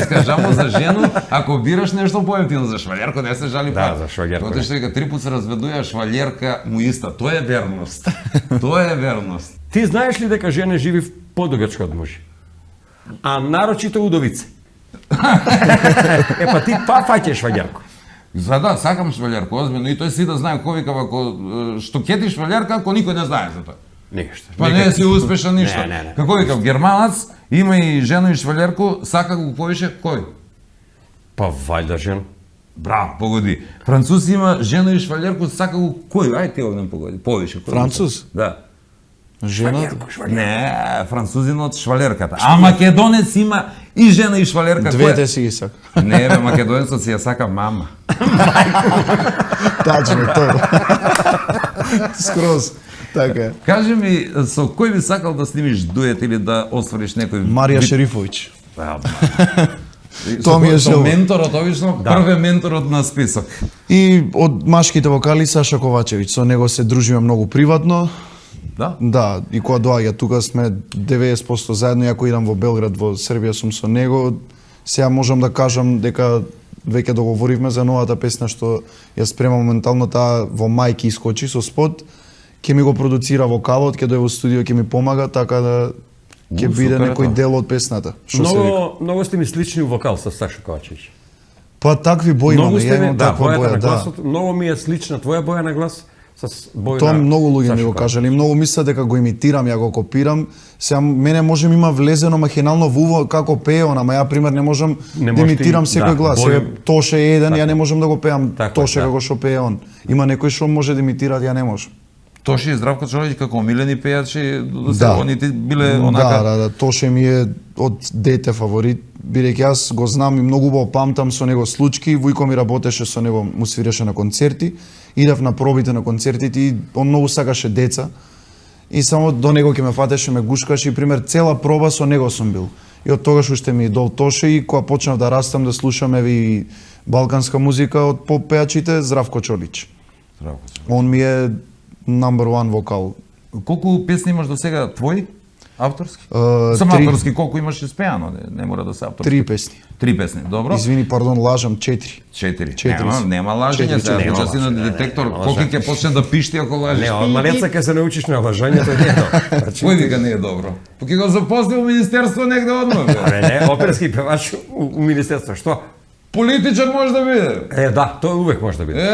A: Скажамо за жену, ако бираш нешто поевтино за швалјерко, не се жали
B: Да,
A: пак.
B: за швалјерко,
A: Тоа што вика 3 пат се разведува, швалјерка му иста. Тоа е верност. Тоа е верност.
B: Ти знаеш ли дека жене живи подугачко од мужи? А нарочито удовице. Па ти фаќаш швалјерко.
A: За да, сакам швалјерко, озбилно, и тој си да знае кој вика, ако што кети швалјерка, ако никој не знае за тоа.
B: Ништо.
A: Па не си успешен ништо.
B: Не.
A: Како викав, германац има и жена и швалјерку, сака го повише кој?
B: Па вајда жена.
A: Браво, погоди. Француз има жена и швалјерку, сака го кој? Ај те огнем погоди. Повише. кој?
C: Француз?
A: Да.
C: Жената.
A: Не, французинот швалерката. А македонец има и жена и швалерка.
C: Двете си ги сака.
A: Не, бе, македонецот си ја сака мама.
C: Тачно, тоа. Скроз. Така е.
D: Кажи ми, со кој би сакал да снимиш дует или да оствариш некој...
C: Марија
D: вид-
C: Шерифовиќ.
D: Тоа
C: ми е
D: со
C: желба.
D: менторот, обично, прв е менторот на список.
C: И од машките вокали Саша Ковачевиќ, со него се дружиме многу приватно.
D: Да?
C: Да, и кога доаѓа тука сме 90% заедно, иако идам во Белград, во Србија сум со него. Сега можам да кажам дека веќе договоривме за новата песна што ја спремам моментално, таа во мај ќе искочи со спот. Ќе ми го продуцира вокалот, ќе дојде во студио, ќе ми помага, така да ќе биде
D: супер е
C: некој
D: тоа.
C: дел од песната. Што се вика.
B: Многу сте ми слични у вокал со Саша Ковачевиќ.
C: Па такви бои
B: Многу
C: имаме,
B: сте
C: ја
B: ми,
C: имам
B: да,
C: таква
B: бојата
C: боја,
B: на
C: да.
B: гласот, многу ми е слична твоја боја на глас со боја
C: Тоа
B: на
C: многу луѓе ми
B: Саша
C: го
B: Ковачевиќ.
C: кажале, многу мислат дека го имитирам, ја го копирам. Сега мене може ми има влезено махинално во уво како пее она, ама ја пример не можам
B: Не
C: да
B: можеш
C: имитирам
B: ти,
C: секој
B: да,
C: глас.
B: бој-
C: Сега Тоше е еден,
B: Така.
C: ја не можам да го пеам
B: Така,
C: Тоше
B: да.
C: како што пее он. Има некој што може да имитира, ја не можам.
D: Тоши и Здравко Чоловиќ како омилени пејачи,
C: Да.
D: они ти биле онака...
C: Да, Тоше ми е од дете фаворит, бидејќи јас го знам и многу убаво памтам со него случки, Вујко ми работеше со него, му свиреше на концерти, идев на пробите на концертите и он многу сакаше деца. И само до него ќе ме фатеше, ме гушкаше и пример цела проба со него сум бил. И од тогаш уште ми идол Тоше и кога почнав да растам да слушам еве и балканска музика од поп пејачите, Здравко Чолич.
D: Здравко Чоловиќ.
C: Он ми е number one вокал.
D: Колку песни имаш до сега твои? Авторски?
C: Е,
D: Сам
C: три.
D: авторски, колку имаш испеано? Не мора да се авторски.
C: 3 песни.
D: 3 песни, добро.
C: Извини, пардон, лажам 4.
D: 4.
C: Четири
D: Нема,
C: се.
D: нема лажење,
C: Четири,
D: сега
C: четири.
D: поча си на детектор, колку ќе почне да пишти ако лажеш.
B: Не, од малеца ќе се научиш на лажањето и ето.
D: Кој вика не е добро? Па ќе го запозни во министерство негде одмah. бе.
B: Не, оперски певач у министерство, што?
D: Политичар може да биде.
B: Да, тоа увек може да биде.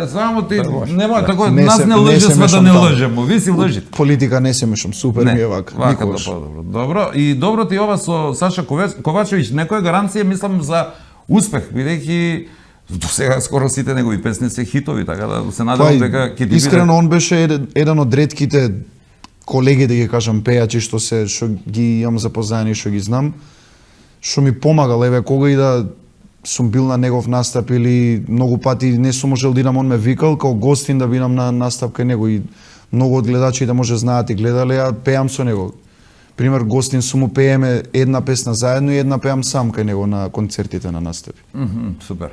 D: Само ти
B: може.
D: нема тако
C: Не
D: нас
C: се-
D: не
C: не
D: лъже
C: се
D: сме да
C: мешам
D: не
C: таму.
D: лъжемо. Ви си лъжите.
C: Политика не се мешам, супер ми е вака.
D: вака да
C: Никогаш.
D: по-добро. Добро, и добро ти ова со Саша Ковачевиќ, некоја гаранција мислам за успех, бидејќи до сега скоро сите негови песни се хитови, така да се надевам дека ќе ти
C: искрено
D: биде...
C: он беше еден од ретките колеги, да ги кажам, пејачи што ги имам запознаени, што ги знам, што ми помагал, еве кога и да сум бил на негов настап или многу пати не сум можел да идам, он ме викал као гостин да бидам на настап кај него и многу од гледачите може знаат и гледале, ја пеам со него. Пример, гостин сум му пееме една песна заедно и една пеам сам кај него на концертите на настапи.
D: Супер.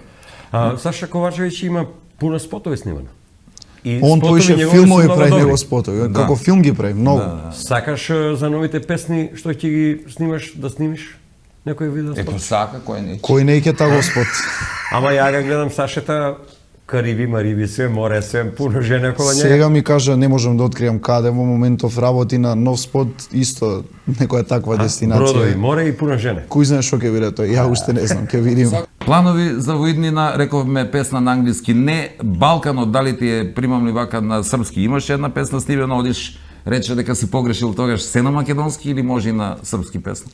B: Саша Ковачевиќ има пуно спотови снимано. И
C: Он
B: спотови
C: поише
B: негови
C: филмови
B: се многу
C: прави
B: добри.
C: него спотови, како филм ги прави, многу.
B: Сакаш за новите песни што ќе ги снимаш да снимиш некој видео
D: Ето
B: спот?
D: сака, кој не.
C: Кој не ќе таго спот?
B: Ама ја ga гледам Сашата Кариби, Мариби, све море, све пуно жена околу неја.
C: Сега ми кажа, не можам да откријам каде, во моментов работи на нов спот, исто некоја таква дестинација.
B: Бродови, море и пуно жене.
C: Кој знае што ќе биде тој? Ја уште не знам, ќе видим.
D: Планови за воиднина, рековме песна на англиски, не Балканот, дали ти е примамли вака на српски? Имаш една песна снимена, одиш, рече дека си погрешил тогаш се на македонски или може и на српски песна?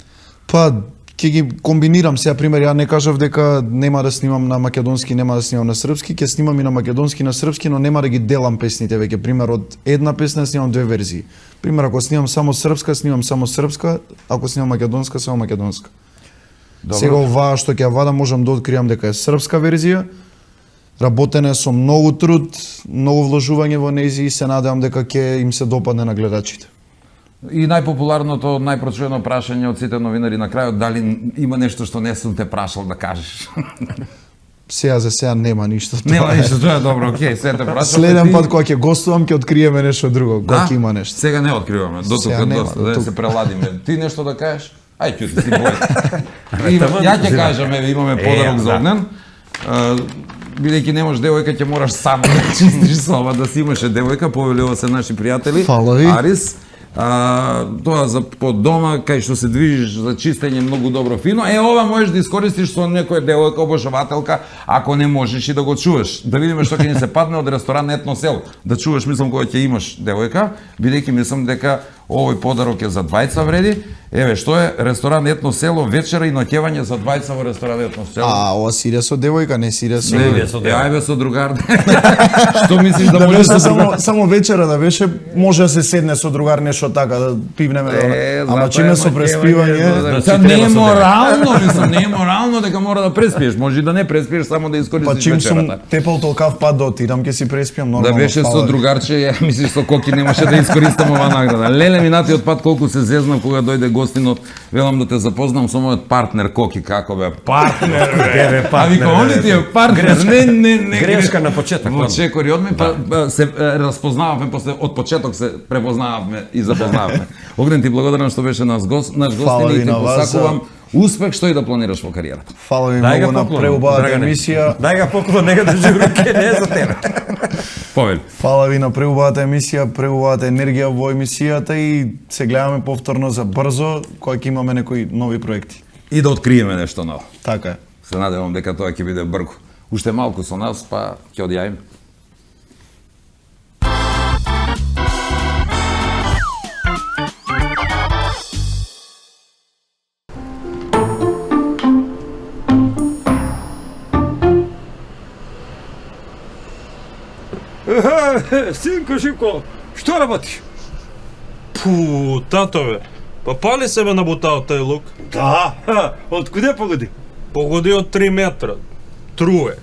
C: Па, ќе ги комбинирам сега, пример, ја не кажав дека нема да снимам на македонски, нема да снимам на српски, ќе снимам и на македонски, на српски, но нема да ги делам песните веќе. Пример, од една песна снимам две верзии. Пример, ако снимам само српска, снимам само српска, ако снимам македонска, само македонска. Сега оваа што ќе ја вадам, можам да откријам дека е српска верзија. Работена е со многу труд, многу вложување во нејзи и се надевам дека ќе им се допадне на гледачите.
D: И најпопуларното, најпрочуено прашање од сите новинари на крајот, дали има нешто што не сум те прашал да кажеш?
C: Сега за сега нема ништо.
D: Нема ништо, тоа е добро, окей, се те прашам.
C: Следен пат кога ќе гостувам ќе откриеме нешто друго, кога ќе има нешто.
D: Сега не откриваме, до
C: Сега
D: тука
C: нема,
D: доста,
C: до
D: да
C: тука.
D: се преладиме. Ти нешто да кажеш? Ај, ќути си бој. Ја ќе кажам, еве, имаме подарок за Огнен. Бидејќи немаш девојка, ќе мораш сам да чистиш соба, да си имаше девојка, повелува се наши пријатели.
C: Фала ви.
D: Арис. Тоа за под дома, кај што се движиш за чистење многу добро фино. Ова можеш да искористиш со некоја девојка обожавателка, ако не можеш и да го чуваш. Да видиме што ќе ни се падне од ресторан Етносел. Да чуваш, мислам, кога ќе имаш девојка, бидејќи мислам дека
A: Овој подарок е за двајца вреди. Еве, што е ресторан Етно село, вечера и ноќевање за двајца во ресторан Етно село.
C: А, ова сире со девојка, не сире со...
B: Не, со девојка.
A: Ајбе со другар. Што мислиш да
C: Да
A: можеш
C: беше
A: со другар?
C: само вечера да беше, може да се седне со другар нешто така да пивнеме. Ама
A: затоа
C: чиме
A: е
C: со
A: ноќевање,
C: преспивање,
A: да,
B: си
A: не е
B: треба со
A: морално, мислам, не е морално дека мора да преспиеш. Може и да не преспиеш, само да
C: па
A: искористиш
C: чим сум
A: вечерата.
C: тепал толкав пат да отидам, ќе си преспиам нормално.
A: Да беше со
C: фала.
A: другарче, ја мислиш со Коки немаше да искористам оваа награда. Леле минатиот пат колку се зезнав кога дојде гостинот, велам да те запознам со мојот партнер Коки, како бе?
B: Партнер, бе,
A: А вика, он ли ти е партнер? Не.
B: Грешка на почеток.
A: Во чекори одме, па се разпознававме, после од почеток се препознававме и запознававме. Огнен ти благодарам што беше наш гостин
C: Фала
A: и
C: ви
A: ти
C: на вас,
A: посакувам успех што и да планираш во кариерата.
C: Фала ви
B: Дај
C: многу
B: го
C: на
B: поклон,
C: преубавата
B: Драгане.
C: емисија.
B: Дај го поклон, нека држи руке, не е за тебе.
A: Повели.
C: Фала ви на преубавата емисија, преубавата енергија во емисијата и се гледаме повторно за брзо, кога ќе имаме некои нови проекти.
A: И да откриеме нешто ново.
C: Така е.
A: Се надевам дека тоа ќе биде брго. Уште малку со нас, па ќе одјајме.
B: Синко, Живко, што работиш?
E: Пу, татове, па пали себе на бутал тај лук?
B: Да, од куде погоди?
E: Погоди од 3 метра. Труе.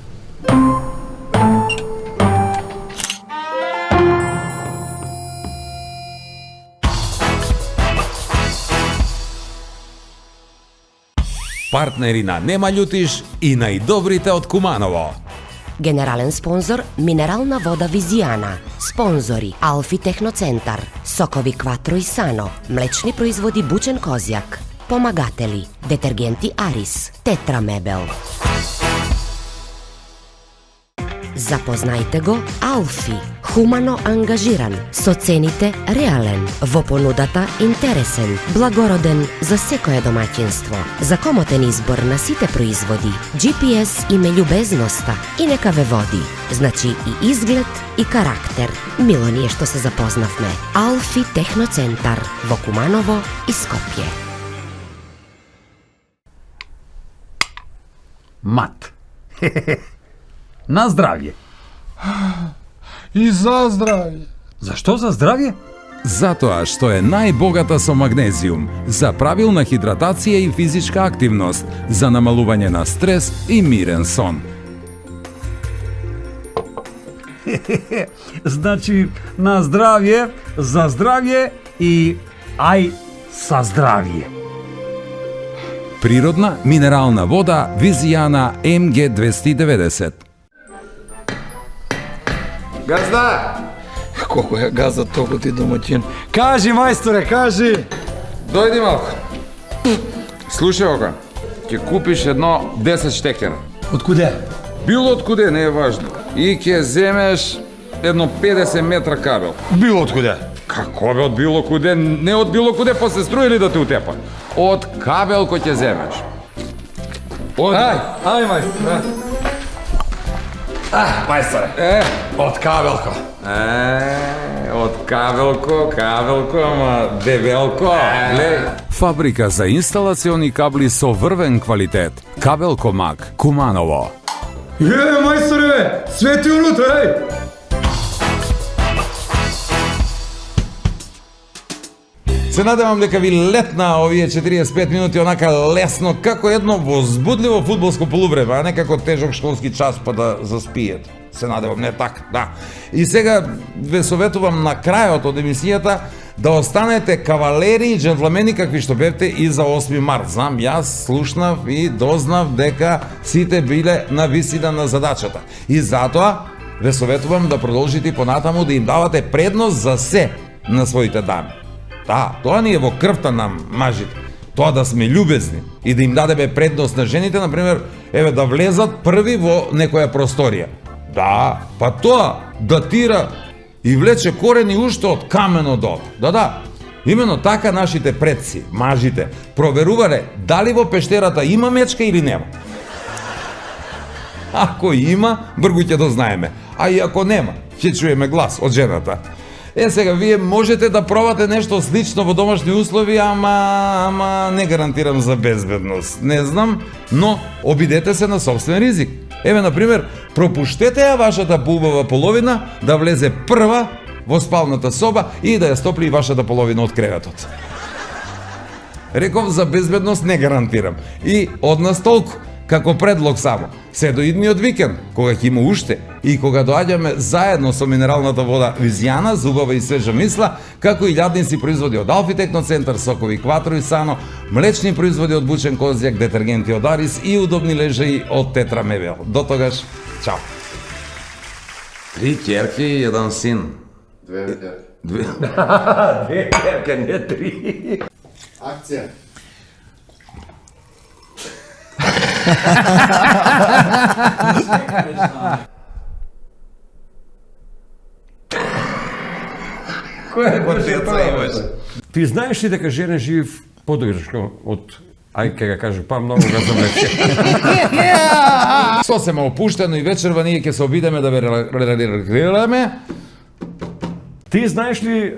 A: Партнери на Нема љутиш и најдобрите од Куманово.
F: Генерален спонзор минерална вода Визијана. Спонзори Алфи Техноцентар, сокови Кватро и Сано, млечни производи Бучен Козјак. Помагатели детергенти Арис, Тетра Мебел. Запознајте го Алфи, хумано ангажиран, со цените реален, во понудата интересен, благороден за секое домаќинство, за комотен избор на сите производи, GPS име љубезноста и нека ве води, значи и изглед и карактер. Мило ни е што се запознавме. Алфи Техноцентар во Куманово и Скопје.
D: Мат. На здравје.
H: И за здравје.
D: Зашто за здравје?
A: Затоа што е најбогата со магнезиум, за правилна хидратација и физичка активност, за намалување на стрес и мирен сон.
D: Значи, на здравје, за здравје и ај са здравје.
A: Природна минерална вода Визијана МГ 290.
H: Газда! Колко е газа толку ти домаќин. Кажи, мајсторе, кажи!
A: Дојди малку. Слушај ока, ќе купиш едно 10 штекера.
H: Од куде?
A: Било од куде, не е важно. И ќе земеш едно 50 метра кабел.
H: Било од куде?
A: Како бе од било куде? Не од било куде, па се струи ли да те утепа? Од кабел кој ќе земеш. Од...
H: Ај, мајсторе.
B: Мајсторе, од кабелко.
A: Од кабелко, ама дебелко. Глеј. Фабрика за инсталациони кабли со врвен квалитет. Кабелко Маг, Куманово.
H: Мајсторе, свети унутра, ај!
A: Се надевам дека ви летна овие 45 минути онака лесно, како едно возбудливо фудбалско полувреме, а не како тежок школски час па да заспиете. Се надевам, не така, да. И сега ве советувам на крајот од емисијата да останете кавалери и джентлмени какви што бевте и за 8 март. Знам, јас слушнав и дознав дека сите биле на висина на задачата. И затоа ве советувам да продолжите понатаму да им давате предност за се на своите дами. Да, тоа ни е во крвта нам, мажите. Тоа да сме љубезни и да им дадеме предност на жените, например, еве да влезат први во некоја просторија. Да, па тоа датира и влече корени уште од камено доб. Да. Имено така нашите предци, мажите, проверувале дали во пештерата има мечка или нема. Ако има, бргу ќе дознаеме. А и ако нема, ќе чуеме глас од жената. Сега, вие можете да пробате нешто слично во домашни услови, ама не гарантирам за безбедност. Не знам, но обидете се на собствен ризик. Еве, например, пропуштете ја вашата поубава половина да влезе прва во спалната соба и да ја стопли и вашата половина од креветот. Реков, за безбедност не гарантирам. И од нас толку, како предлог само. Се до идниот викенд, кога ќе има уште и кога доаѓаме заедно со минералната вода Визијана, зубава и свежа мисла, како и илјадници производи од Алфи Техноцентар, сокови Кватро и Сано, млечни производи од Бучен Козјак, детергенти од Арис и удобни лежаи од Тетра Мебел. До тогаш, чао. 3 ќерки и 1 син.
C: 2 ќерки.
B: 2 ќерка, не 3.
C: Акција.
B: Кој деца имаш? Ти знаеш ли дека жена живи подогршко од ајде га кажу, па многу га замече.
A: Сосема опуштено и вечерва ние ќе се обидеме да ве релаксираме.
B: Ти знаеш ли...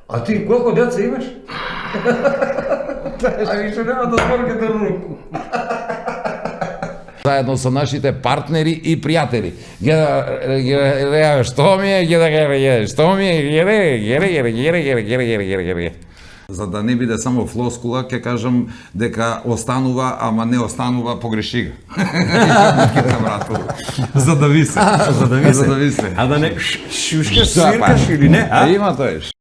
B: А ти колко деца имаш? А више нема да зборкате руку.
A: Заедно со нашите партнери и пријатели. Што ми е, што ми е, За да не биде само флоскула, ќе кажам дека останува, ама не останува, погреши го. За да висе.
B: А да не шушкаш, свиркаш или не?
A: Има тој.